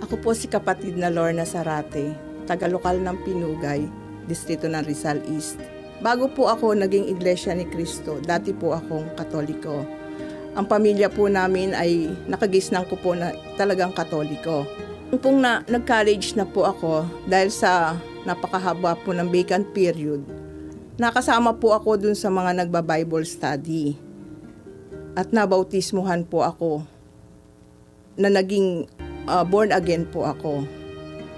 Ako po si kapatid na Lorna Sarate, taga-lokal ng Pinugay, distrito ng Rizal East. Bago po ako naging Iglesia ni Cristo, dati po akong Katoliko. Ang pamilya po namin ay nakagisnang ko po na talagang Katoliko. Nung pong nag-college na po ako, dahil sa napakahaba po ng vacant period, nakasama po ako dun sa mga nagba-Bible study. At nabautismuhan po ako na naging born again po ako.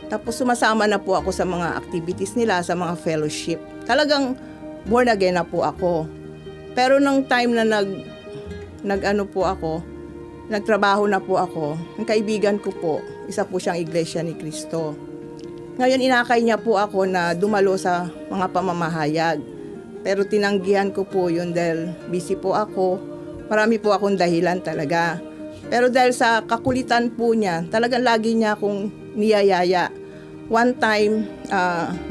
Tapos sumasama na po ako sa mga activities nila, sa mga fellowship. Talagang born again na po ako. Pero nung time na nagtrabaho na po ako, ang kaibigan ko po, isa po siyang Iglesia ni Cristo. Ngayon inakay niya po ako na dumalo sa mga pamamahayag. Pero tinanggihan ko po yun dahil busy po ako. Marami po akong dahilan talaga. Pero dahil sa kakulitan po niya, talagang lagi niya akong niyayaya. One time,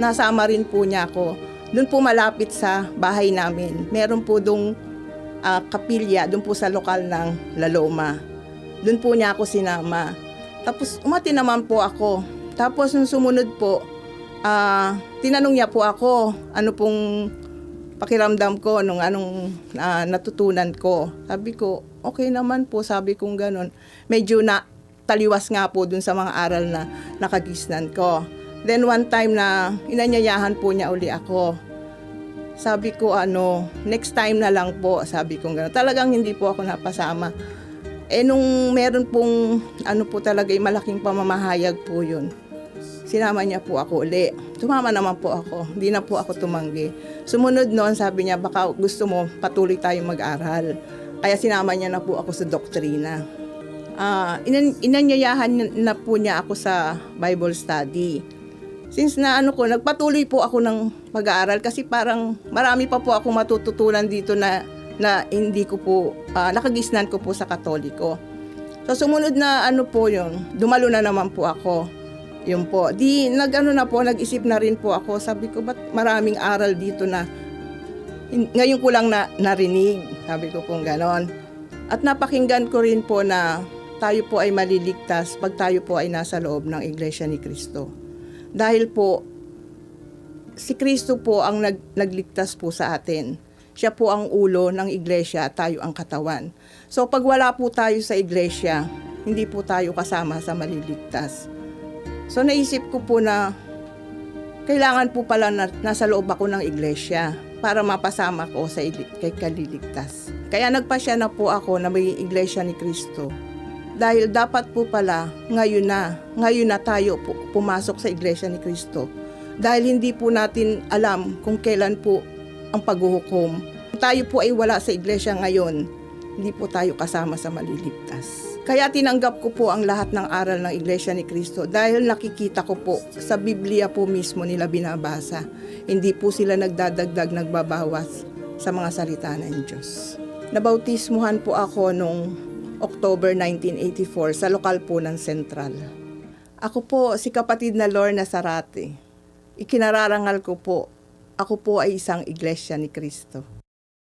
nasama rin po niya ako. Doon po malapit sa bahay namin. Meron po doong kapilya, doon po sa lokal ng La Loma. Doon po niya ako sinama. Tapos umati naman po ako. Tapos nung sumunod po, tinanong niya po ako, ano pong pakiramdam ko nung anong natutunan ko. Sabi ko, okay naman po, sabi kong ganun. Medyo na taliwas nga po dun sa mga aral na nakagisnan ko. Then one time na inanyayahan po niya uli ako. Sabi ko, next time na lang po, sabi kong ganun. Talagang hindi po ako napasama. Nung meron pong, po talaga, malaking pamamahayag po yun. Sinama niya po ako uli. Tumama naman po ako. Hindi na po ako tumanggi. Sumunod noon, sabi niya, baka gusto mo patuloy tayong mag-aral. Kaya sinama niya na po ako sa doktrina. Inanyayahan na po niya ako sa Bible study. Since nagpatuloy po ako ng pag-aaral kasi parang marami pa po ako matututunan dito na hindi ko po, nakagisnan ko po sa Katoliko. So sumunod na po yun, dumalo na naman po ako. Yun po. Nag-isip na rin po ako. Sabi ko, ba't maraming aral dito na ngayon ko lang narinig. Sabi ko pong ganon. At napakinggan ko rin po na tayo po ay maliligtas pag tayo po ay nasa loob ng Iglesia ni Cristo. Dahil po, si Cristo po ang nagligtas po sa atin. Siya po ang ulo ng Iglesia at tayo ang katawan. So pag wala po tayo sa Iglesia, hindi po tayo kasama sa maliligtas. So naisip ko po na kailangan po pala na nasa loob ako ng iglesia para mapasama ko sa kay kaliligtas. Kaya nagpasya na po ako na may Iglesia ni Cristo. Dahil dapat po pala ngayon na tayo po pumasok sa Iglesia ni Cristo. Dahil hindi po natin alam kung kailan po ang paghuhukom. Tayo po ay wala sa iglesia ngayon, hindi po tayo kasama sa maliligtas. Kaya tinanggap ko po ang lahat ng aral ng Iglesia ni Cristo dahil nakikita ko po sa Biblia po mismo nila binabasa. Hindi po sila nagdadagdag, nagbabawas sa mga salita ng Diyos. Nabautismuhan po ako noong October 1984 sa lokal po ng Central. Ako po si kapatid na Lorna Sarate. Ikinararangal ko po, ako po ay isang Iglesia ni Cristo.